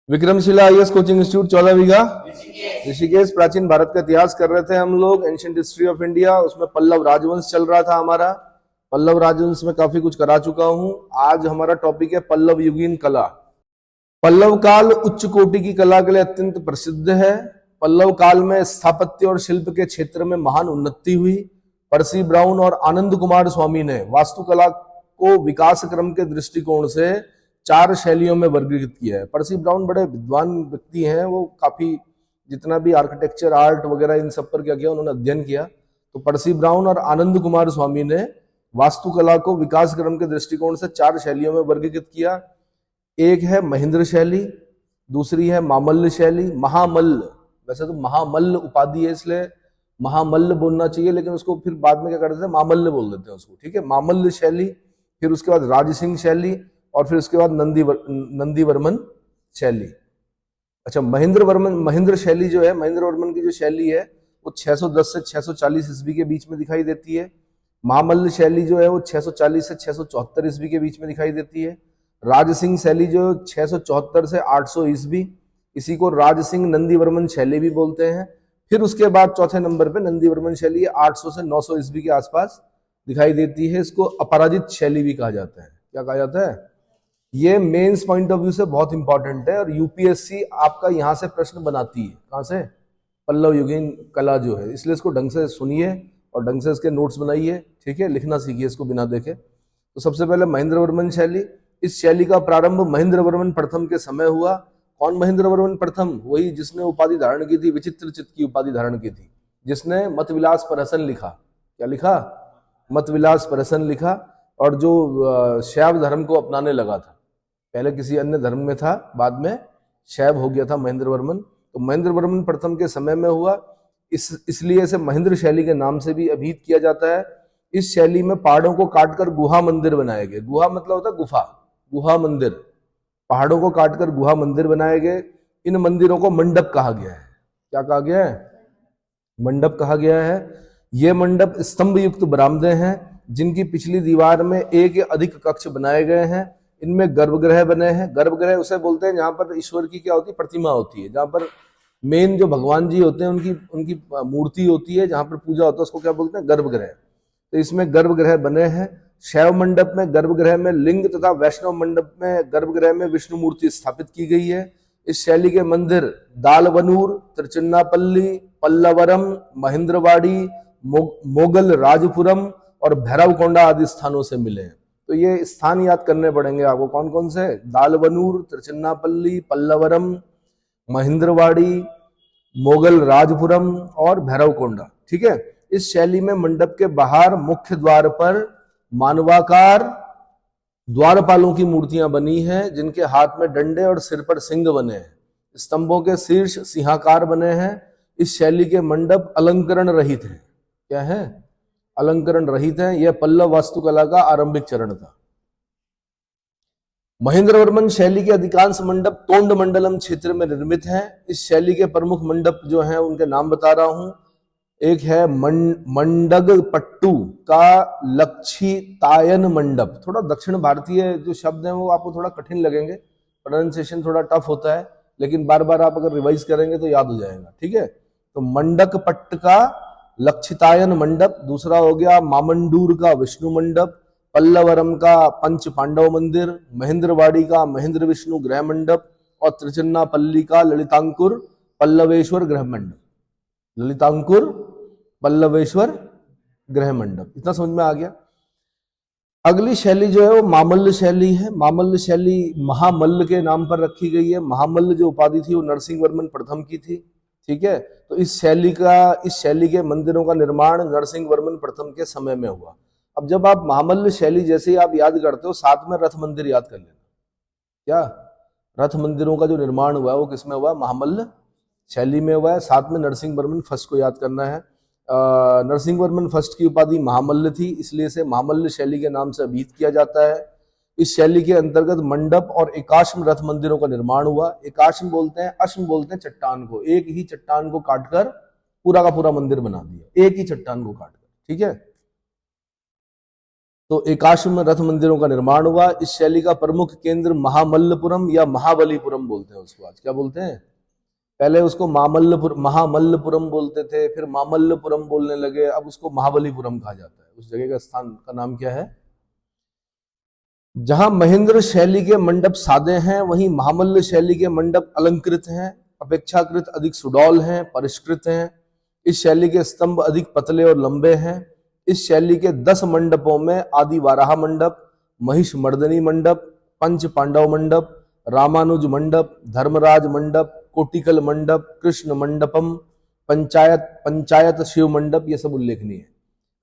Vikramshila IAS coaching institute 14 बीघा ऋषिकेश। प्राचीन भारत का इतिहास कर रहे थे हम लोग, एंशिएंट हिस्ट्री ऑफ इंडिया। उसमें पल्लव राजवंश चल रहा था हमारा। पल्लव राजवंश में काफी कुछ करा चुका हूं। आज हमारा टॉपिक है पल्लव युगीन कला। पल्लव काल उच्च कोटि की कला के लिए अत्यंत प्रसिद्ध है। पल्लव काल में स्थापत्य और शिल्प के क्षेत्र में महान उन्नति हुई। पर्सी ब्राउन और आनंद कुमार स्वामी ने वास्तुकला को विकास क्रम के दृष्टिकोण से 4 शैलियों में वर्गीकृत किया है। पर्सी ब्राउन बड़े विद्वान व्यक्ति हैं, वो काफी जितना भी आर्किटेक्चर आर्ट वगैरह इन सब पर क्या किया उन्होंने अध्ययन किया। तो पर्सी ब्राउन और आनंद कुमार स्वामी ने वास्तुकला को विकास क्रम के दृष्टिकोण से 4 शैलियों में वर्गीकृत किया। एक है महेंद्र शैली, दूसरी है मामल्ल शैली। महामल्ल, वैसे तो महामल्ल उपाधि है इसलिए महामल्ल बोलना चाहिए, लेकिन उसको फिर बाद में क्या करते हैं मामल्ल बोल देते हैं उसको, ठीक है। मामल्ल शैली, फिर उसके बाद राजसिंह शैली और फिर उसके बाद नंदीवर्मन शैली। अच्छा, महेंद्र शैली जो है, महेंद्र वर्मन की जो शैली है वो 610 से 640 ईस्वी के बीच में दिखाई देती है। महामल्ल शैली जो है वो 640 से 674 ईस्वी के बीच में दिखाई देती है। राजसिंह शैली जो 674 से 800 ईस्वी, इसी को राजसिंह नंदीवर्मन शैली भी बोलते हैं। फिर उसके बाद चौथे नंबर पे नंदीवर्मन शैली 800 से 900 ईस्वी के आसपास दिखाई देती है। इसको अपराजित शैली भी कहा जाता है। क्या कहा जाता है? ये मेंस पॉइंट ऑफ व्यू से बहुत इंपॉर्टेंट है और यूपीएससी आपका यहां से प्रश्न बनाती है। कहां से? पल्लव युगीन कला जो है, इसलिए इसको ढंग से सुनिए और ढंग से इसके नोट्स बनाइए, ठीक है। लिखना सीखिए इसको बिना देखे। तो सबसे पहले महेंद्रवर्मन शैली। इस शैली का प्रारंभ महेंद्रवर्मन प्रथम के समय हुआ। कौन महेंद्रवर्मन प्रथम? वही जिसने उपाधि धारण की थी, विचित्र चित्त की उपाधि धारण की थी, जिसने मतविलास परहसन लिखा। क्या लिखा? मतविलास परहसन लिखा। और जो शैव धर्म को अपनाने लगा था, पहले किसी अन्य धर्म में था, बाद में शैव हो गया था महेंद्रवर्मन। तो महेंद्रवर्मन प्रथम के समय में हुआ, इसलिए इसे महेंद्र शैली के नाम से भी अभिहित किया जाता है। इस शैली में पहाड़ों को काटकर गुहा मंदिर बनाए गए। गुहा मतलब होता है गुफा, गुहा मंदिर। पहाड़ों को काटकर गुहा मंदिर बनाए गए। इन मंदिरों को मंडप कहा गया है। क्या कहा गया है? मंडप कहा गया है। ये मंडप स्तंभ युक्त बरामदे हैं, जिनकी पिछली दीवार में एक या अधिक कक्ष बनाए गए हैं। इनमें गर्भगृह बने हैं। गर्भगृह उसे बोलते हैं जहां पर ईश्वर की क्या होती है? प्रतिमा होती है। जहां पर मेन जो भगवान जी होते हैं उनकी मूर्ति होती है, जहां पर पूजा होता है, उसको क्या बोलते हैं? गर्भगृह। तो इसमें गर्भगृह बने हैं। शैव मंडप में गर्भगृह में लिंग तथा वैष्णव मंडप में गर्भगृह में विष्णु मूर्ति स्थापित की गई है। इस शैली के मंदिर दालवनूर, त्रिचिन्नापल्ली, पल्लवरम, महेंद्रवाड़ी, मोगल राजपुरम और भैरवकोंडा आदि स्थानों से मिले हैं। तो ये स्थान याद करने पड़ेंगे आपको। कौन कौन से? दालवनूर, त्रिचिन्नापल्ली, पल्लवरम, महेंद्रवाड़ी, मोगल राजपुरम और भैरवकोंडा, ठीक है। इस शैली में मंडप के बाहर मुख्य द्वार पर मानवाकार द्वारपालों की मूर्तियां बनी हैं, जिनके हाथ में डंडे और सिर पर सिंग बने हैं। स्तंभों के शीर्ष सिंहाकार बने हैं। इस शैली के मंडप अलंकरण रहित हैं। क्या है? अलंकरण रहित है। यह पल्लव वास्तुकला का आरंभिक चरण था। महेंद्रवर्मन शैली के अधिकांश मंडप तोंड मंडलम क्षेत्र में निर्मित हैं। इस शैली के प्रमुख मंडप जो हैं उनके नाम बता रहा हूं। एक है मंडगपट्टू का लक्षितायन मंडप। थोड़ा दक्षिण भारतीय जो शब्द हैं वो आपको थोड़ा कठिन लगेंगे, प्रोनाउंसिएशन थोड़ा टफ होता है, लेकिन बार बार आप अगर रिवाइज करेंगे तो याद हो जाएगा, ठीक है। तो मंडकपट्ट का लक्षितायन मंडप। दूसरा हो गया मामंडूर का विष्णु मंडप, पल्लवरम का पंच पांडव मंदिर, महेंद्रवाड़ी का महेंद्र विष्णु गृह मंडप और त्रिचिन्नापल्ली का ललितांकुर पल्लवेश्वर गृह मंडप। ललितांकुर पल्लवेश्वर गृह मंडप। इतना समझ में आ गया। अगली शैली जो है वो मामल्ल शैली है। मामल्ल शैली महामल्ल के नाम पर रखी गई है। महामल्ल जो उपाधि थी वो नरसिंह वर्मन प्रथम की थी, ठीक है। तो इस शैली के मंदिरों का निर्माण नरसिंह वर्मन प्रथम के समय में हुआ। अब जब आप महामल्ल शैली जैसे ही आप याद करते हो, साथ में रथ मंदिर याद कर लेना। क्या? रथ मंदिरों का जो निर्माण हुआ है वो किसमें हुआ? महामल्ल शैली में हुआ है। साथ में नरसिंह वर्मन फर्स्ट को याद करना है। नरसिंह वर्मन फर्स्ट की उपाधि महामल्ल थी, इसलिए इसे महामल्ल शैली के नाम से अभिहित किया जाता है। इस शैली के अंतर्गत मंडप और एकाश्म रथ मंदिरों का निर्माण हुआ। एकाश्म बोलते हैं, अश्म बोलते हैं चट्टान को। एक ही चट्टान को काटकर पूरा का पूरा मंदिर बना दिया, एक ही चट्टान को काटकर, ठीक है। तो एकाश्म रथ मंदिरों का निर्माण हुआ। इस शैली का प्रमुख केंद्र महामल्लपुरम या महाबलीपुरम बोलते हैं उसको, आज क्या बोलते हैं, पहले उसको महामल्लपुरम बोलते थे, फिर मामल्लपुरम बोलने लगे, अब उसको महाबलीपुरम कहा जाता है। उस जगह का स्थान का नाम क्या है? जहां महेंद्र शैली के मंडप सादे हैं, वहीं महामल्ल शैली के मंडप अलंकृत हैं, अपेक्षाकृत अधिक सुडौल हैं, परिष्कृत हैं। इस शैली के स्तंभ अधिक पतले और लंबे हैं। इस शैली के 10 मंडपों में आदि वाराह मंडप, महिष मर्दनी मंडप, पंच पांडव मंडप, रामानुज मंडप, धर्मराज मंडप, कोटिकल मंडप, कृष्ण मंडपम, पंचायत शिव मंडप, ये सब उल्लेखनीय है।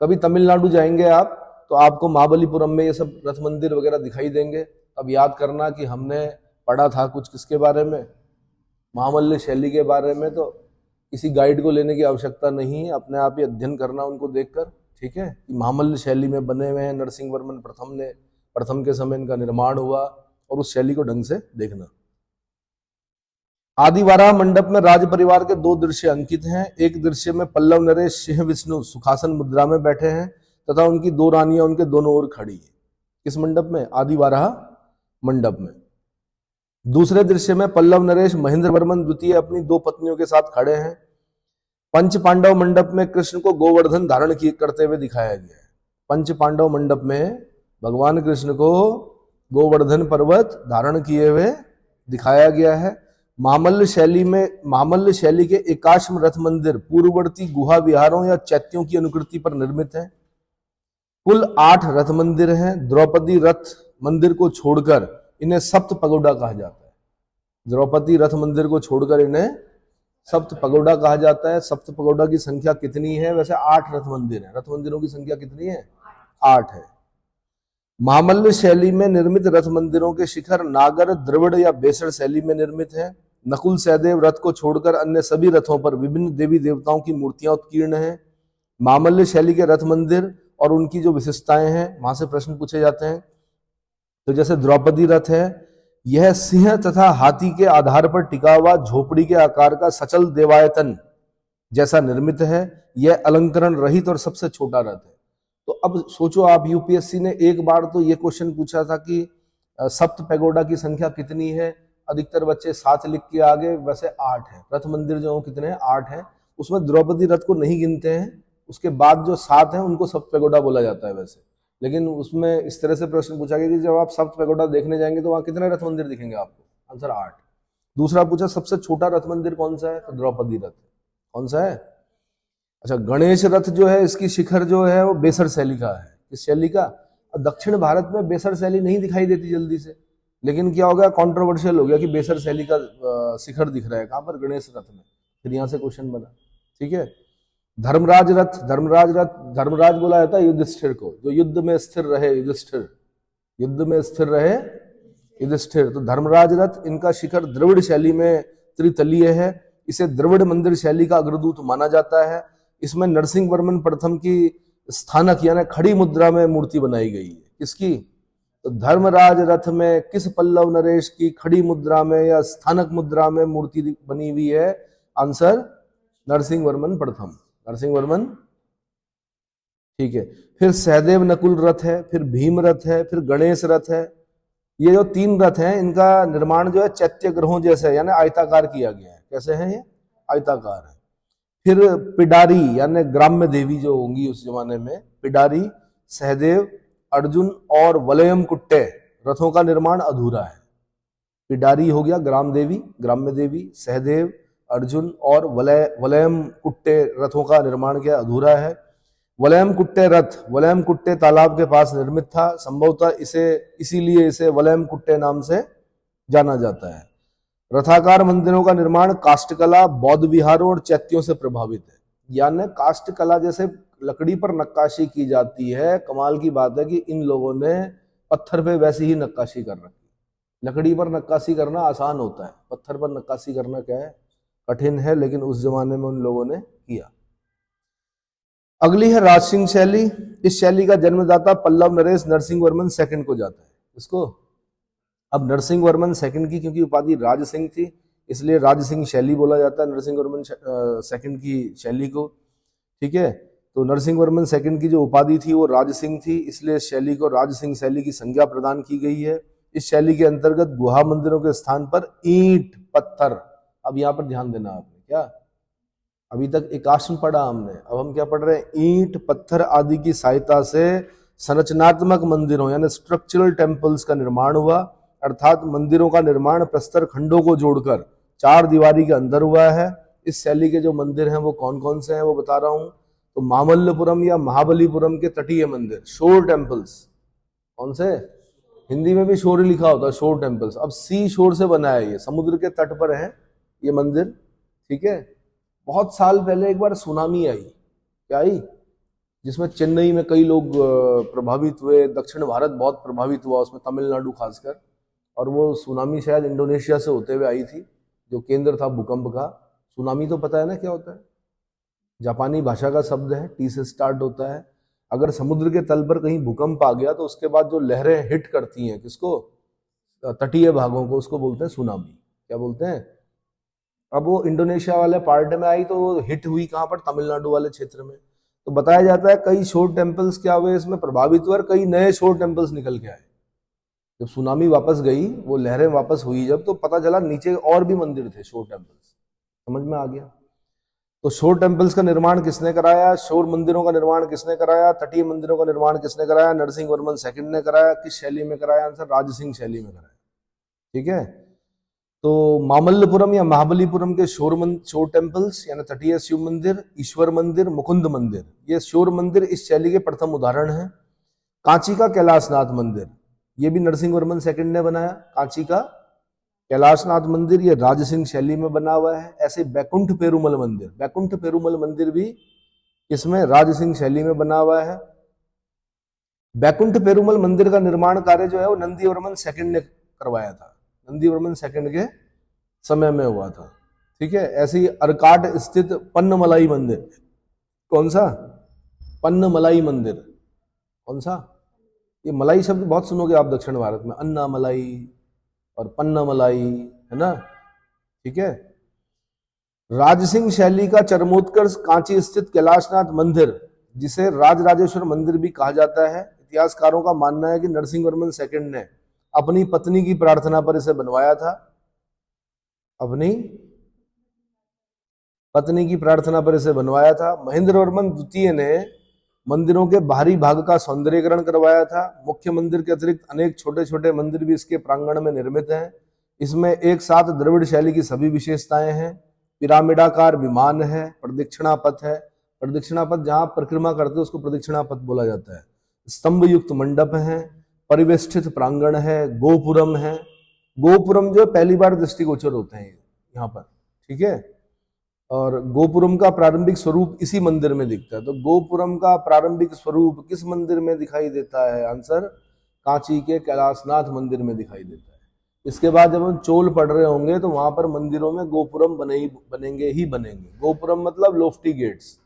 कभी तमिलनाडु जाएंगे आप तो आपको महाबलीपुरम में ये सब रथ मंदिर वगैरह दिखाई देंगे। अब याद करना कि हमने पढ़ा था कुछ किसके बारे में, महामल्ल शैली के बारे में। तो किसी गाइड को लेने की आवश्यकता नहीं है, अपने आप ही अध्ययन करना उनको देखकर, ठीक है। कि महामल्ल शैली में बने हुए हैं, नरसिंह वर्मन प्रथम के समय इनका निर्माण हुआ, और उस शैली को ढंग से देखना। आदिवाराह मंडप में राज परिवार के 2 दृश्य अंकित हैं। एक दृश्य में पल्लव नरेश सिंह विष्णु सुखासन मुद्रा में बैठे हैं तथा उनकी 2 रानियां उनके दोनों ओर खड़ी है। किस मंडप में? आदिवाराह मंडप में। दूसरे दृश्य में पल्लव नरेश महेंद्र वर्मन द्वितीय अपनी 2 पत्नियों के साथ खड़े हैं। पंच पांडव मंडप में कृष्ण को गोवर्धन धारण करते हुए दिखाया गया है। पंच पांडव मंडप में भगवान कृष्ण को गोवर्धन पर्वत धारण किए हुए दिखाया गया है। महामल्ल शैली के एकाश्म रथ मंदिर पूर्ववर्ती गुहा विहारों या चैत्यों की अनुकृति पर निर्मित है। कुल 8 रथ मंदिर हैं। द्रौपदी रथ मंदिर को छोड़कर इन्हें सप्त पगोडा कहा जाता है। द्रौपदी रथ मंदिर को छोड़कर इन्हें सप्त पगोडा कहा जाता है। सप्त पगोडा की संख्या कितनी है? वैसे 8 रथ मंदिर है। रथ मंदिरों की संख्या कितनी है? 8 है। महामल्ल शैली में निर्मित रथ मंदिरों के शिखर नागर, द्रविड़ या बेसर शैली में निर्मित है। नकुल सहदेव रथ को छोड़कर अन्य सभी रथों पर विभिन्न देवी देवताओं की मूर्तियां उत्कीर्ण हैं। महामल्ल शैली के रथ मंदिर और उनकी जो विशेषताएं हैं, वहां से प्रश्न पूछे जाते हैं। तो जैसे द्रौपदी रथ है, यह सिंह तथा हाथी के आधार पर टिका हुआ झोपड़ी के आकार का सचल देवायतन जैसा निर्मित है। यह अलंकरण रहित और सबसे छोटा रथ है। तो अब सोचो आप, यूपीएससी ने एक बार तो ये क्वेश्चन पूछा था कि सप्त पैगोडा की संख्या कितनी है, अधिकतर बच्चे 7 लिख के आगे, वैसे 8 है। रथ मंदिर जो कितने हैं? 8 है। उसमें द्रौपदी रथ को नहीं गिनते हैं, उसके बाद जो 7 हैं उनको सप्त पैगोडा बोला जाता है वैसे। लेकिन उसमें इस तरह से प्रश्न पूछा गया कि जब आप सप्त पैगोडा देखने जाएंगे तो वहां कितने रथ मंदिर दिखेंगे आपको? आंसर 8। दूसरा पूछा सबसे छोटा रथ मंदिर कौन सा है? तो द्रौपदी रथ। कौन सा है? अच्छा, गणेश रथ जो है, इसकी शिखर जो है वो बेसर शैली का है। किस शैली का? दक्षिण भारत में बेसर शैली नहीं दिखाई देती जल्दी से, लेकिन क्या हो गया, कंट्रोवर्शियल हो गया कि बेसर शैली का शिखर दिख रहा है। कहां पर? गणेश रथ में। फिर यहां से क्वेश्चन बना, ठीक है। धर्मराज धर्मराज बोला जाता है युधिष्ठिर को, जो युद्ध में स्थिर रहे, युधिष्ठिर। तो धर्मराज रथ, इनका शिखर द्रविड़ शैली में त्रितलीय है। इसे द्रविड़ मंदिर शैली का अग्रदूत माना जाता है। इसमें नरसिंह वर्मन प्रथम की स्थानक यानी खड़ी मुद्रा में मूर्ति बनाई गई है। किसकी? तो धर्मराज रथ में किस पल्लव नरेश की खड़ी मुद्रा में या स्थानक मुद्रा में मूर्ति बनी हुई है? आंसर नरसिंह वर्मन प्रथम, नरसिंह वर्मन, ठीक है। फिर सहदेव नकुल रथ है, फिर भीम रथ है, फिर गणेश रथ है। ये जो 3 रथ हैं, इनका निर्माण जो है चैत्य ग्रहों जैसे यानी आयताकार किया गया है। कैसे है ये? आयताकार है। फिर पिडारी यानी ग्राम्य देवी जो होंगी उस जमाने में, पिडारी, सहदेव, अर्जुन और वलयम कुट्टे रथों का निर्माण अधूरा है। पिडारी हो गया ग्राम्य देवी, सहदेव, अर्जुन और वलयम कुट्टे रथों का निर्माण क्या अधूरा है। वलयम कुट्टे रथ वलयम कुट्टे तालाब के पास निर्मित था। संभवतः इसीलिए इसे वलयम कुट्टे नाम से जाना जाता है। रथाकार मंदिरों का निर्माण काष्ठकला, बौद्ध विहारों और चैत्यों से प्रभावित है। यानी काष्ठकला जैसे लकड़ी पर नक्काशी की जाती है। कमाल की बात है कि इन लोगों ने पत्थर पे वैसी ही नक्काशी कर रखी। लकड़ी पर नक्काशी करना आसान होता है, पत्थर पर नक्काशी करना क्या है? कठिन है। लेकिन उस जमाने में उन लोगों ने किया। अगली है राजसिंह शैली। इस शैली का जन्मदाता पल्लव नरेश नरसिंह वर्मन सेकंड को जाता है। इसको अब नरसिंह वर्मन सेकंड की क्योंकि उपाधि राज सिंह थी, इसलिए राज सिंह शैली बोला जाता है नरसिंह वर्मन सेकंड की शैली को, ठीक है। तो नरसिंह वर्मन सेकंड की जो उपाधि थी वो राज सिंह थी, इसलिए इस शैली को राज सिंह शैली की संज्ञा प्रदान की गई है। इस शैली के अंतर्गत गुहा मंदिरों के स्थान पर ईंट पत्थर, अब यहाँ पर ध्यान देना आपने, क्या अभी तक एकाश्म पढ़ा हमने, अब हम क्या पढ़ रहे हैं, ईंट पत्थर आदि की सहायता से संरचनात्मक मंदिरों यानी स्ट्रक्चरल टेम्पल्स का निर्माण हुआ, अर्थात मंदिरों का निर्माण प्रस्तर खंडों को जोड़कर चार दीवारी के अंदर हुआ है। इस शैली के जो मंदिर हैं वो कौन कौन से हैं वो बता रहा हूं। तो मामल्लपुरम या महाबलीपुरम के तटीय मंदिर, शोर टेम्पल्स, कौन से, हिंदी में भी शोर लिखा होता है, शोर टेम्पल्स। अब सी शोर से बना है, ये समुद्र के तट पर है ये मंदिर, ठीक है। बहुत साल पहले एक बार सुनामी आई, क्या आई, जिसमें चेन्नई में कई लोग प्रभावित हुए, दक्षिण भारत बहुत प्रभावित हुआ उसमें, तमिलनाडु खासकर, और वो सुनामी शायद इंडोनेशिया से होते हुए आई थी, जो केंद्र था भूकंप का। सुनामी तो पता है ना क्या होता है, जापानी भाषा का शब्द है, टी से स्टार्ट होता है। अगर समुद्र के तल पर कहीं भूकंप आ गया तो उसके बाद जो लहरें हिट करती हैं किसको, तटीय भागों को, उसको बोलते हैं सुनामी। क्या बोलते हैं। अब वो इंडोनेशिया वाले पार्ट में आई तो वो हिट हुई कहाँ पर, तमिलनाडु वाले क्षेत्र में। तो बताया जाता है कई शोर टेम्पल्स क्या हुए इसमें प्रभावित हुए, और कई नए शोर टेम्पल्स निकल के आए। जब सुनामी वापस गई, वो लहरें वापस हुई जब, तो पता चला नीचे और भी मंदिर थे शोर टेम्पल्स, समझ में आ गया। तो शोर टेम्पल्स का निर्माण किसने कराया, शोर मंदिरों का निर्माण किसने कराया, तटीय मंदिरों का निर्माण किसने कराया, नरसिंह वर्मन सेकंड ने कराया। किस शैली में कराया, आंसर राज सिंह शैली में कराया, ठीक है। तो मामल्लपुरम या महाबलीपुरम के शोर टेम्पल्स यानी तटीय शिव मंदिर, ईश्वर मंदिर, मुकुंद मंदिर, ये शोर मंदिर इस शैली के प्रथम उदाहरण है। कांची का कैलाशनाथ मंदिर, ये भी नरसिंह वर्मन सेकंड ने बनाया। कांची का कैलाशनाथ मंदिर ये राज सिंह शैली में बना हुआ है। ऐसे बैकुंठ पेरुमल मंदिर, बैकुंठ पेरुमल मंदिर भी इसमें राज सिंह शैली में बना हुआ है। बैकुंठ पेरुमल मंदिर का निर्माण कार्य जो है वो नंदी वर्मन सेकंड ने करवाया था, नंदी वर्मन सेकंड के समय में हुआ था, ठीक है। ऐसे ही अर्काट स्थित पन्नमलाई मंदिर, कौन सा, पन्नमलाई मंदिर, कौन सा, ये मलाई शब्द बहुत सुनोगे आप दक्षिण भारत में, अन्ना मलाई और पन्ना मलाई, है ना, ठीक है। राजसिंह शैली का चरमोत्कर्ष कांची स्थित कैलाशनाथ मंदिर, जिसे राजराजेश्वर मंदिर भी कहा जाता है। इतिहासकारों का मानना है कि नरसिंह वर्मन सेकंड ने अपनी पत्नी की प्रार्थना पर इसे बनवाया था, अपनी पत्नी की प्रार्थना पर इसे बनवाया था। महेंद्र वर्मन द्वितीय ने मंदिरों के बाहरी भाग का सौंदर्यीकरण करवाया था। मुख्य मंदिर के अतिरिक्त अनेक छोटे छोटे मंदिर भी इसके प्रांगण में निर्मित हैं। इसमें एक साथ द्रविड़ शैली की सभी विशेषताएं हैं। पिरामिडाकार विमान है, प्रदक्षिणा पथ है, प्रदक्षिणा पथ जहां परिक्रमा करते हैं उसको प्रदक्षिणा पथ बोला जाता है। स्तंभ युक्त मंडप है, परिवेष्टित प्रांगण है, गोपुरम है। गोपुरम जो पहली बार दृष्टिगोचर होते हैं यहाँ पर, ठीक है। और गोपुरम का प्रारंभिक स्वरूप इसी मंदिर में दिखता है। तो गोपुरम का प्रारंभिक स्वरूप किस मंदिर में दिखाई देता है, आंसर कांची के कैलाशनाथ मंदिर में दिखाई देता है। इसके बाद जब हम चोल पढ़ रहे होंगे तो वहां पर मंदिरों में गोपुरम बनेंगे ही बनेंगे। गोपुरम मतलब लोफ्टी गेट्स,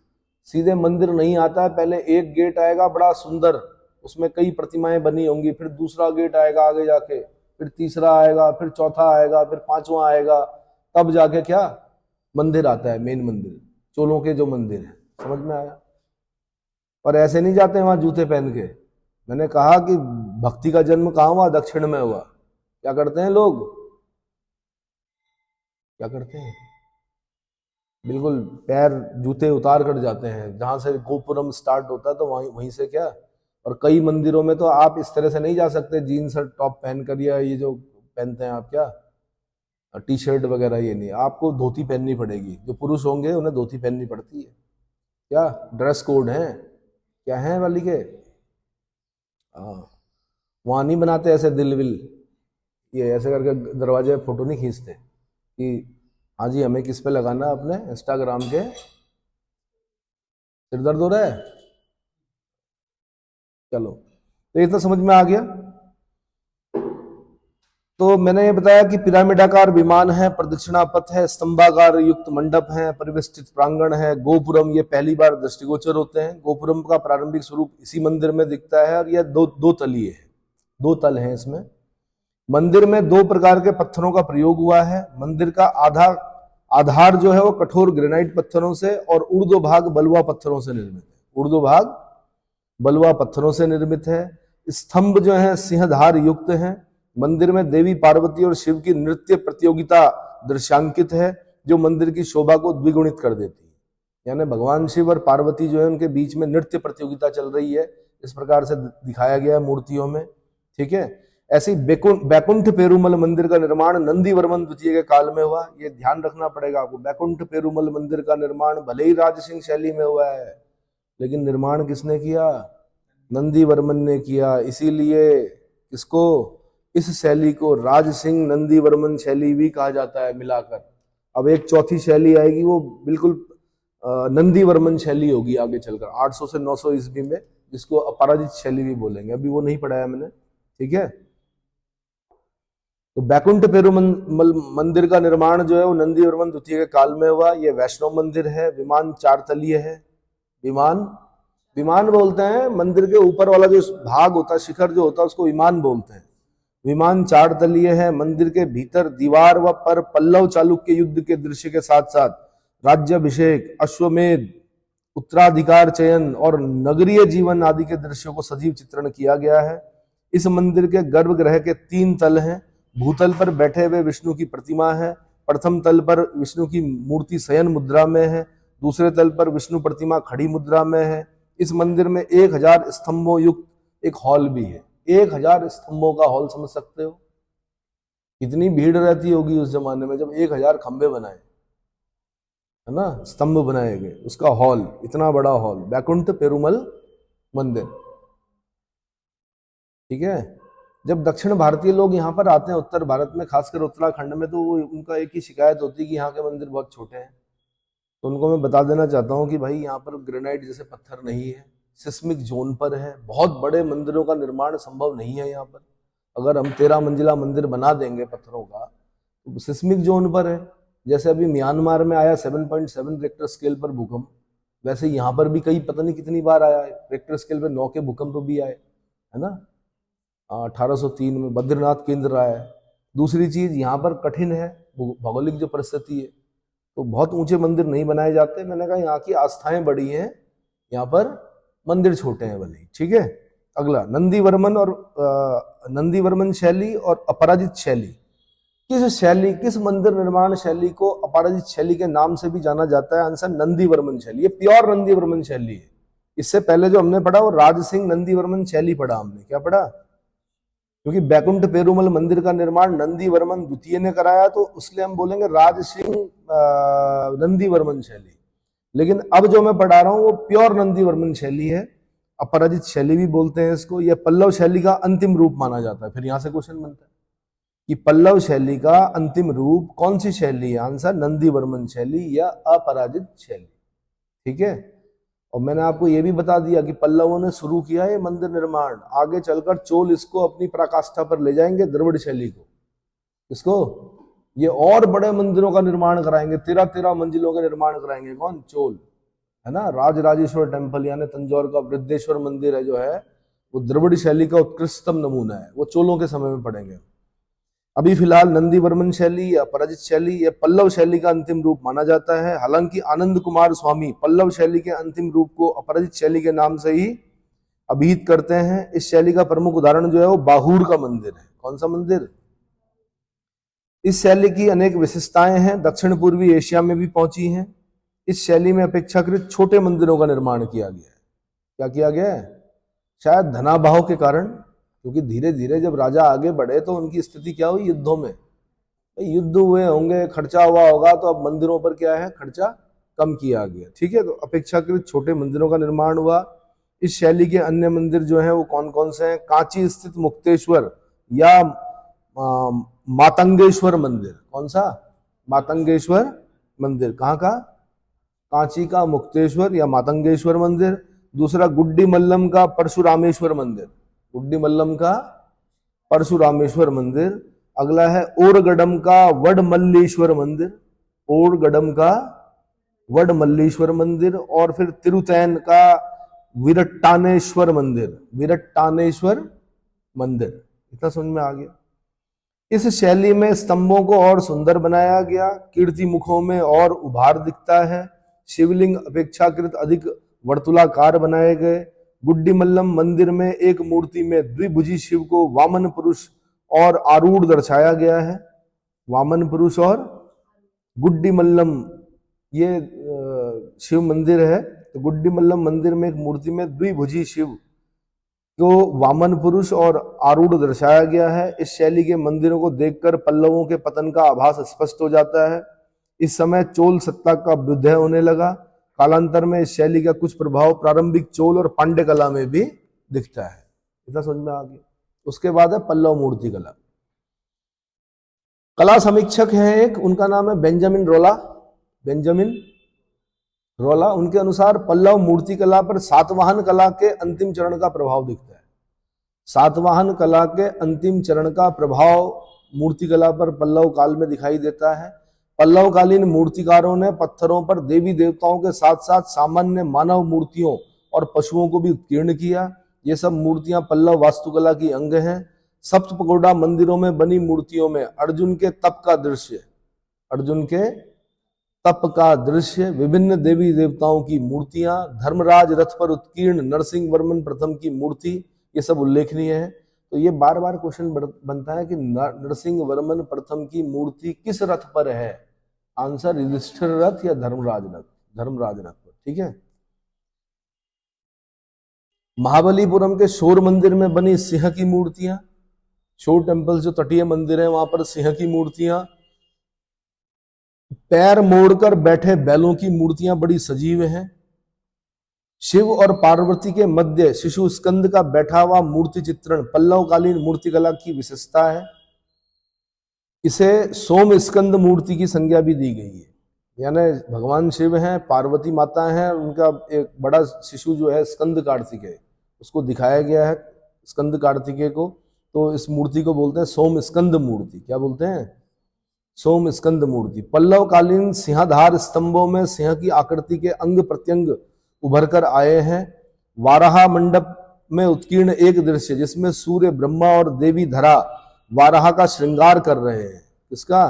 सीधे मंदिर नहीं आता है, पहले एक गेट आएगा बड़ा सुंदर, उसमें कई प्रतिमाएं बनी होंगी, फिर दूसरा गेट आएगा आगे जाके, फिर तीसरा आएगा, फिर चौथा आएगा, फिर पांचवा आएगा, तब जाके क्या मंदिर आता है, मेन मंदिर, चोलों के जो मंदिर है। समझ में आया। और ऐसे नहीं जाते वहां जूते पहन के। मैंने कहा कि भक्ति का जन्म कहाँ हुआ, दक्षिण में हुआ। क्या करते हैं लोग, क्या करते हैं, बिल्कुल पैर जूते उतार कर जाते हैं। जहां से गोपुरम स्टार्ट होता है तो वहीं से क्या। और कई मंदिरों में तो आप इस तरह से नहीं जा सकते, जीन्स और टॉप पहनकर, या ये जो पहनते हैं आप क्या टी शर्ट वगैरह, ये नहीं, आपको धोती पहननी पड़ेगी। जो पुरुष होंगे उन्हें धोती पहननी पड़ती है। क्या ड्रेस कोड है, क्या है वाली के, हाँ, वहां नहीं बनाते ऐसे दिल विल, ये ऐसे करके दरवाजे पे फोटो नहीं खींचते कि हाँ जी हमें किस पे लगाना अपने इंस्टाग्राम के, सिर दर्द हो रहा है। चलो, तो इतना समझ में आ गया। तो मैंने ये बताया कि पिरामिडाकार विमान है, प्रदक्षिणा पथ है, स्तंभाकार युक्त मंडप है, परिवेष्टित प्रांगण है, गोपुरम ये पहली बार दृष्टिगोचर होते हैं। गोपुरम का प्रारंभिक स्वरूप इसी मंदिर में दिखता है और यह दो तलीय है, दो तल हैं इसमें। मंदिर में दो प्रकार के पत्थरों का प्रयोग हुआ है। मंदिर का आधार जो है वो कठोर ग्रेनाइट पत्थरों से और ऊर्ध्व भाग बलुआ पत्थरों से निर्मित है। ऊर्ध्वभाग बलुआ पत्थरों से निर्मित है। स्तंभ जो है सिंहधार युक्त है। मंदिर में देवी पार्वती और शिव की नृत्य प्रतियोगिता दृश्यांकित है, जो मंदिर की शोभा को द्विगुणित कर देती है। यानी भगवान शिव और पार्वती जो है उनके बीच में नृत्य प्रतियोगिता चल रही है, इस प्रकार से दिखाया गया है मूर्तियों में। ठीक है। ऐसी बैकुंठ पेरुमल मंदिर का निर्माण नंदीवर्मन द्वितीय के काल में हुआ। ये ध्यान रखना पड़ेगा आपको, बैकुंठ पेरुमल मंदिर का निर्माण भले ही राजसिंह शैली में हुआ है, लेकिन निर्माण किसने किया? नंदीवर्मन ने किया। इसीलिए इसको, इस शैली को राजसिंह नंदीवर्मन शैली भी कहा जाता है मिलाकर। अब एक चौथी शैली आएगी, वो बिल्कुल नंदीवर्मन शैली होगी आगे चलकर 800 से 900 ईस्वी में, जिसको अपराजित शैली भी बोलेंगे। अभी वो नहीं पढ़ाया मैंने। ठीक है। तो बैकुंठ पेरुमल मंदिर का निर्माण जो है वो नंदीवर्मन द्वितीय के काल में हुआ। ये वैष्णव मंदिर है। विमान 4 तलीय है। विमान बोलते हैं, मंदिर के ऊपर वाला जो भाग होता है, शिखर जो होता है, उसको विमान बोलते हैं। विमान 4 तलीय है। मंदिर के भीतर दीवार व पर पल्लव चालुक्य युद्ध के दृश्य के साथ साथ राज्याभिषेक, अश्वमेध, उत्तराधिकार चयन और नगरीय जीवन आदि के दृश्यों को सजीव चित्रण किया गया है। इस मंदिर के गर्भगृह के 3 तल हैं। भूतल पर बैठे हुए विष्णु की प्रतिमा है। प्रथम तल पर विष्णु की मूर्ति शयन मुद्रा में है। दूसरे तल पर विष्णु प्रतिमा खड़ी मुद्रा में है। इस मंदिर में 1000 स्तंभों युक्त एक हॉल भी है। 1000 स्तंभों का हॉल, समझ सकते हो कितनी भीड़ रहती होगी उस जमाने में जब 1000 खंबे बनाए, है ना, स्तंभ बनाए गए, उसका हॉल, इतना बड़ा हॉल, बैकुंठ पेरुमल मंदिर। ठीक है। जब दक्षिण भारतीय लोग यहाँ पर आते हैं उत्तर भारत में, खासकर उत्तराखंड में, तो वो उनका एक ही शिकायत होती है कि यहाँ के मंदिर बहुत छोटे हैं। तो उनको मैं बता देना चाहता हूँ कि भाई यहाँ पर ग्रेनाइट जैसे पत्थर नहीं है, सिस्मिक जोन पर है। बहुत बड़े मंदिरों का निर्माण संभव नहीं है यहाँ पर। अगर हम 13 मंजिला मंदिर बना देंगे पत्थरों का, तो सिस्मिक जोन पर है। जैसे अभी म्यांमार में आया 7.7 रेक्टर स्केल पर भूकंप, वैसे यहाँ पर भी कई पता नहीं कितनी बार आया है। रेक्टर स्केल पर 9 के भूकंप भी आए, है ना। 1803 में बद्रीनाथ केंद्र आया है। दूसरी चीज, यहाँ पर कठिन है भौगोलिक जो परिस्थिति है, तो बहुत ऊंचे मंदिर नहीं बनाए जाते। मैंने कहा यहाँ की आस्थाएं बड़ी हैं, यहाँ पर मंदिर छोटे हैं भले। ठीक है। अगला, नंदीवर्मन शैली और अपराजित शैली। किस मंदिर निर्माण शैली को अपराजित शैली के नाम से भी जाना जाता है? आंसर नंदीवर्मन शैली। ये प्योर नंदीवर्मन शैली है। इससे पहले जो हमने पढ़ा वो राजसिंह नंदीवर्मन शैली पढ़ा हमने। क्या पढ़ा? क्योंकि बैकुंठ पेरुमल मंदिर का निर्माण नंदीवर्मन द्वितीय ने कराया, तो इसलिए हम बोलेंगे राजसिंह नंदीवर्मन शैली। लेकिन अब जो मैं पढ़ा रहा हूं वो प्योर नंदीवर्मन शैली है। अपराजित शैली भी बोलते हैं इसको। यह पल्लव शैली का अंतिम रूप माना जाता है। फिर यहां से क्वेश्चन बनता है कि पल्लव शैली का अंतिम रूप कौन सी शैली है? आंसर नंदीवर्मन शैली या अपराजित शैली। ठीक है। और मैंने आपको यह भी बता दिया कि पल्लवों ने शुरू किया है मंदिर निर्माण, आगे चलकर चोल इसको अपनी पराकाष्ठा पर ले जाएंगे, द्रविड़ शैली को। इसको ये और बड़े मंदिरों का निर्माण कराएंगे, 13 मंजिलों का निर्माण कराएंगे। कौन? चोल, है ना। राजराजेश्वर टेम्पल यानी तंजौर का वृद्धेश्वर मंदिर है जो है, वो द्रविड़ शैली का उत्कृष्टतम नमूना है। वो चोलों के समय में पढ़ेंगे। अभी फिलहाल नंदीवर्मन शैली या अपराजित शैली या पल्लव शैली का अंतिम रूप माना जाता है। हालांकि आनंद कुमार स्वामी पल्लव शैली के अंतिम रूप को अपराजित शैली के नाम से ही अभिहित करते हैं। इस शैली का प्रमुख उदाहरण जो है वो बाहूर का मंदिर है। कौन सा मंदिर? इस शैली की अनेक विशेषताएं हैं, दक्षिण पूर्वी एशिया में भी पहुंची हैं। इस शैली में अपेक्षाकृत छोटे मंदिरों का निर्माण किया गया है। क्या किया गया है? शायद धनाभाव के कारण, क्योंकि धीरे धीरे जब राजा आगे बढ़े तो उनकी स्थिति क्या हुई? युद्धों में युद्ध हुए होंगे, खर्चा हुआ होगा, तो अब मंदिरों पर क्या है? खर्चा कम किया गया। ठीक है। तो अपेक्षाकृत छोटे मंदिरों का निर्माण हुआ। इस शैली के अन्य मंदिर जो हैं वो कौन कौन से हैं? कांची स्थित मुक्तेश्वर या मातंगेश्वर मंदिर। कौन सा? मातंगेश्वर मंदिर। कहाँ का? कांची का मुक्तेश्वर या मातंगेश्वर मंदिर। दूसरा गुड्डी मल्लम का परशुरामेश्वर मंदिर। गुड्डी मल्लम का परशुरामेश्वर मंदिर। अगला है ओरगडम का वडमल्लेश्वर मंदिर। ओरगडम का वडमल्लेश्वर मंदिर। और फिर तिरुतैन का विरट्टानेश्वर मंदिर। विरट्टानेश्वर मंदिर। इतना समझ में आ गया। इस शैली में स्तंभों को और सुंदर बनाया गया, कीर्ति मुखों में और उभार दिखता है, शिवलिंग अपेक्षाकृत अधिक वर्तुलाकार बनाए गए। गुड्डीमल्लम मंदिर में एक मूर्ति में द्विभुजी शिव को वामन पुरुष और आरूढ़ दर्शाया गया है। वामन पुरुष और गुड्डीमल्लम ये शिव मंदिर है। तो गुड्डीमल्लम मंदिर में एक मूर्ति में द्विभुजी शिव को वामन पुरुष और आरूढ़ दर्शाया गया है। इस शैली के मंदिरों को देखकर पल्लवों के पतन का आभास स्पष्ट हो जाता है। इस समय चोल सत्ता का अभ्युदय होने लगा। कालांतर में इस शैली का कुछ प्रभाव प्रारंभिक चोल और पांड्य कला में भी दिखता है। इतना समझ में आ गया। उसके बाद है पल्लव मूर्ति कला। कला समीक्षक हैं एक, उनका नाम है बेंजामिन रोला। बेंजामिन रोला, उनके अनुसार पल्लव मूर्ति कला पर सातवाहन कला के अंतिम चरण का प्रभाव दिखता है। सातवाहन कला के अंतिम चरण का प्रभाव मूर्ति कला पर पल्लव काल में दिखाई देता है। पल्लवकालीन मूर्तिकारों ने पत्थरों पर देवी देवताओं के साथ साथ सामान्य मानव मूर्तियों और पशुओं को भी उत्कीर्ण किया। ये सब मूर्तियां पल्लव वास्तुकला की अंग हैं। सप्त पगोडा मंदिरों में बनी मूर्तियों में अर्जुन के तप का दृश्य, अर्जुन के तप का दृश्य, विभिन्न देवी देवताओं की मूर्तियां, धर्मराज रथ पर उत्कीर्ण नरसिंह वर्मन प्रथम की मूर्ति, ये सब उल्लेखनीय है। तो ये बार बार क्वेश्चन बनता है कि नरसिंह वर्मन प्रथम की मूर्ति किस रथ पर है? आंसर युधिष्ठिर रथ या धर्मराज रथ? धर्मराज रथ पर। ठीक है। महाबलीपुरम के शोर मंदिर में बनी सिंह की मूर्तियां, शोर टेम्पल जो तटीय मंदिर है वहां पर सिंह की मूर्तियां, पैर मोड़कर बैठे बैलों की मूर्तियां बड़ी सजीव हैं। शिव और पार्वती के मध्य शिशु स्कंद का बैठा हुआ मूर्ति चित्रण पल्लवकालीन मूर्तिकला की विशेषता है। इसे सोम स्कंद मूर्ति की संज्ञा भी दी गई है। यानी भगवान शिव हैं, पार्वती माता हैं, उनका एक बड़ा शिशु जो है स्कंद कार्तिकेय, उसको दिखाया गया है स्कंद कार्तिकेय को। तो इस मूर्ति को बोलते हैं सोम स्कंद मूर्ति। क्या बोलते हैं? सोम स्कंद मूर्ति। पल्लवकालीन सिंहाधार स्तंभों में सिंह की आकृति के अंग प्रत्यंग उभर कर आए हैं। वाराह मंडप में उत्कीर्ण एक दृश्य जिसमें सूर्य, ब्रह्मा और देवी धरा वाराह का श्रृंगार कर रहे हैं। किसका?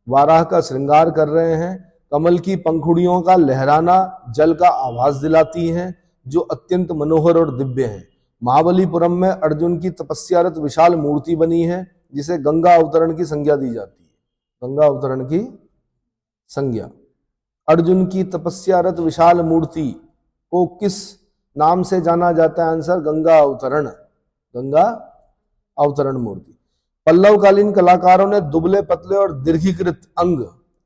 वाराह का श्रृंगार कर रहे हैं। कमल की पंखुड़ियों का लहराना जल का आभास दिलाती है जो अत्यंत मनोहर और दिव्य है। महाबलीपुरम में अर्जुन की तपस्यारत विशाल मूर्ति बनी है जिसे गंगा अवतरण की संज्ञा दी जाती है। गंगा अवतरण की संज्ञा। अर्जुन की तपस्यारत विशाल मूर्ति को किस नाम से जाना जाता है? आंसर गंगा अवतरण। गंगा अवतरण मूर्ति। पल्लवकालीन कलाकारों ने दुबले पतले और दीर्घीकृत अंग,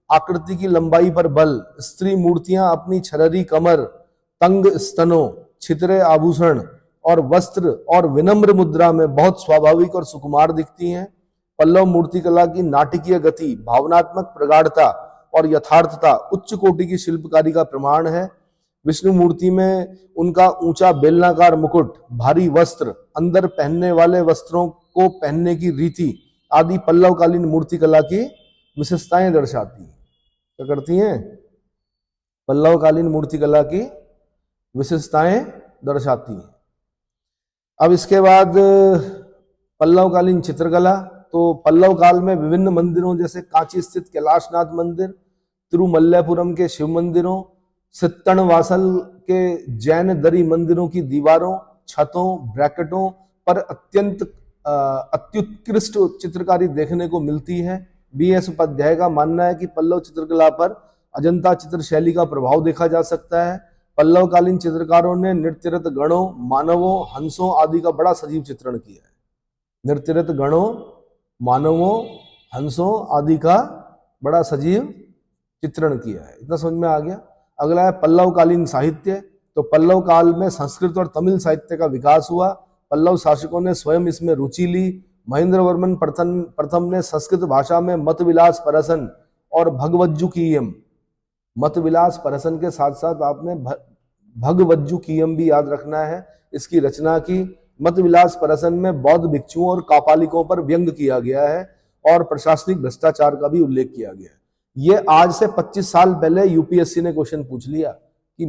आकृति की लंबाई पर बल, स्त्री मूर्तियां अपनी छररी कमर, तंग स्तनों, छितरे आभूषण और वस्त्र और विनम्र मुद्रा में बहुत स्वाभाविक और सुकुमार दिखती हैं। पल्लव मूर्ति कला की नाटकीय गति, भावनात्मक प्रगाढ़ता और यथार्थता उच्च कोटि की शिल्पकारी का प्रमाण है। विष्णु मूर्ति में उनका ऊंचा बेलनाकार मुकुट, भारी वस्त्र, अंदर पहनने वाले वस्त्रों को पहनने की रीति आदि पल्लवकालीन मूर्ति कला की विशेषताएं दर्शाती हैं। क्या करती हैं? पल्लवकालीन मूर्ति कला की विशेषताएं दर्शाती हैं। अब इसके बाद पल्लवकालीन चित्रकला। तो पल्लव काल में विभिन्न मंदिरों जैसे कांची स्थित कैलाशनाथ मंदिर, तिरुमल्लपुरम के शिव मंदिरों, सित्तणवासल के जैन दरी मंदिरों की दीवारों, छतों, ब्रैकेटों पर अत्युत्कृष्ट चित्रकारी देखने को मिलती है। बीएस उपाध्याय का मानना है कि पल्लव चित्रकला पर अजंता चित्र शैली का प्रभाव देखा जा सकता है। पल्लवकालीन चित्रकारों ने नृत्यरत गणों, मानवों, हंसों आदि का बड़ा सजीव चित्रण किया है। नृत्यरत गणों, मानवों, हंसों आदि का बड़ा सजीव चित्रण किया है। इतना समझ में आ गया। अगला है पल्लवकालीन साहित्य। तो पल्लव काल में संस्कृत और तमिल साहित्य का विकास हुआ। पल्लव शासकों ने स्वयं इसमें रुचि ली। महेंद्र वर्मन प्रथम ने संस्कृत भाषा में मतविलास परसन और भगवज्जुकीयम, मतविलास परसन के साथ साथ आपने भगवज्जुकीयम भी याद रखना है, इसकी रचना की। मतविलास परसन में बौद्ध भिक्षुओं और कापालिकों पर व्यंग किया गया है और प्रशासनिक भ्रष्टाचार का भी उल्लेख किया गया है। ये आज से 25 साल पहले यूपीएससी ने क्वेश्चन पूछ लिया कि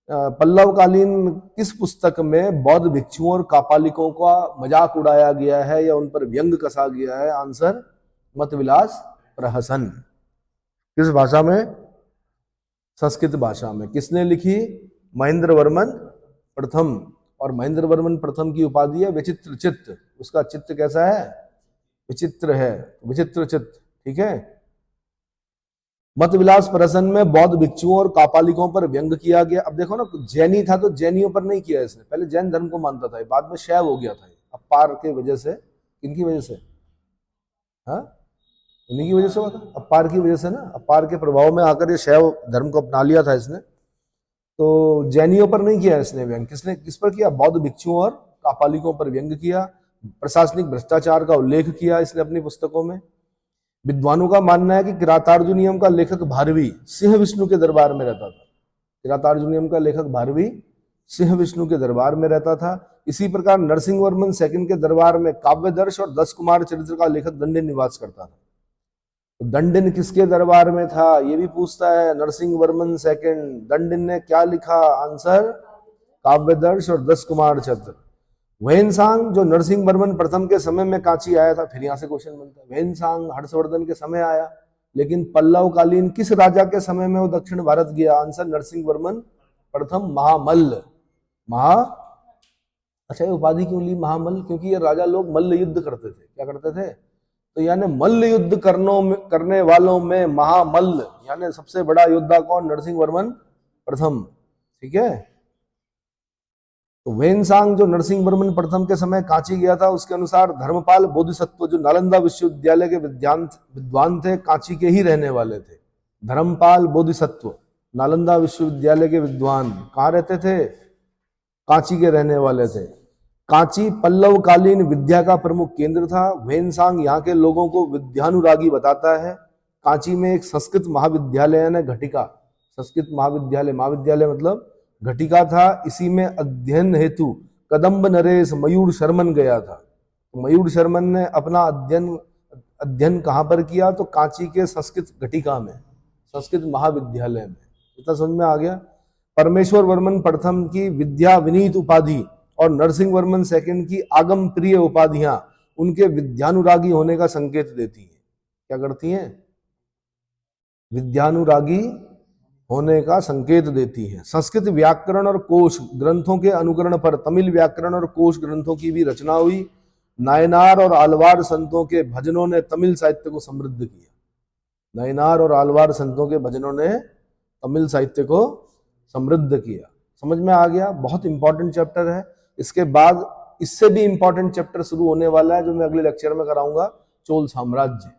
पल्लवकालीन किस पुस्तक में बौद्ध भिक्षुओं और कापालिकों का मजाक उड़ाया गया है या उन पर व्यंग कसा गया है? आंसर मतविलास प्रहसन। किस भाषा में? संस्कृत भाषा में। किसने लिखी? महेंद्र वर्मन प्रथम। और महेंद्र वर्मन प्रथम की उपाधि है विचित्र चित्त। उसका चित्त कैसा है? विचित्र है, विचित्र चित्त। ठीक है। मत विलास प्रसन्न में बौद्ध भिक्षुओं और कापालिकों पर व्यंग किया गया। अब देखो ना, जैनी था तो जैनियों पर नहीं किया इसने, पहले जैन धर्म को मानता था, बाद में शैव हो गया था अपार के वजह से। किनकी वजह से? हाँ, उन्हीं की वजह से हुआ था, अपार की वजह से ना। अपार के प्रभाव में आकर ये शैव धर्म को अपना लिया था इसने। तो जैनियों पर नहीं किया इसने व्यंग। किसने, किस पर किया? बौद्ध भिक्षुओं और कापालिकों पर व्यंग किया। प्रशासनिक भ्रष्टाचार का उल्लेख किया इसने अपनी पुस्तकों में। विद्वानों का मानना है कि किरातार्जुनियम का लेखक भारवी सिंह विष्णु के दरबार में रहता था। किरातार्जुनियम का लेखक भारवी सिंह विष्णु के दरबार में रहता था। इसी प्रकार नरसिंह वर्मन सेकंड के दरबार में काव्यदर्श और 10 कुमार चरित्र का लेखक दंडिन निवास करता था। तो दंडिन किसके दरबार में था ये भी पूछता है नरसिंह वर्मन सेकंड। दंडिन ने क्या लिखा? आंसर काव्यदर्श और 10 कुमार चरित्र। वैनसांग जो नरसिंह वर्मन प्रथम के समय में कांची आया था, फिर यहां से क्वेश्चन बनता है। वैनसांग हर्षवर्धन के समय आया, लेकिन पल्लव कालीन किस राजा के समय में वो दक्षिण भारत गया? आंसर नरसिंह वर्मन प्रथम महामल्ल। अच्छा, ये उपाधि क्यों ली महामल्ल? क्योंकि ये राजा लोग मल्ल युद्ध करते थे। क्या करते थे? तो यानी मल्ल युद्ध करने वालों में महामल्ल यानी सबसे बड़ा योद्धा कौन? नरसिंह वर्मन प्रथम। ठीक है। तो वेनसांग जो नरसिंह वर्मन प्रथम के समय कांची गया था, उसके अनुसार धर्मपाल बोधिसत्व जो नालंदा विश्वविद्यालय के विद्वान थे, कांची के ही रहने वाले थे। धर्मपाल बोधिसत्व नालंदा विश्वविद्यालय के विद्वान कहाँ रहते थे? कांची के रहने वाले थे। कांची पल्लव कालीन विद्या का प्रमुख केंद्र था। वेनसांग यहाँ के लोगों को विद्यानुरागी बताता है। कांची में एक संस्कृत महाविद्यालय यानी घटिका, संस्कृत महाविद्यालय मतलब घटिका था। इसी में अध्ययन हेतु कदम्ब नरेश मयूर शर्मन गया था। मयूर शर्मन ने अपना अध्ययन कहाँ पर किया? तो कांची के संस्कृत घटिका में, संस्कृत महाविद्यालय में। इतना समझ में आ गया। परमेश्वर वर्मन प्रथम की विद्या विनीत उपाधि और नरसिंह वर्मन सेकंड की आगम प्रिय उपाधियां उनके विद्यानुरागी होने का संकेत देती हैं। क्या करती हैं? विद्यानुरागी होने का संकेत देती है। संस्कृत व्याकरण और कोश ग्रंथों के अनुकरण पर तमिल व्याकरण और कोश ग्रंथों की भी रचना हुई। नायनार और आलवार संतों के भजनों ने तमिल साहित्य को समृद्ध किया। नायनार और आलवार संतों के भजनों ने तमिल साहित्य को समृद्ध किया। समझ में आ गया? बहुत इंपॉर्टेंट चैप्टर है। इसके बाद इससे भी इंपॉर्टेंट चैप्टर शुरू होने वाला है जो मैं अगले लेक्चर में कराऊंगा, चोल साम्राज्य।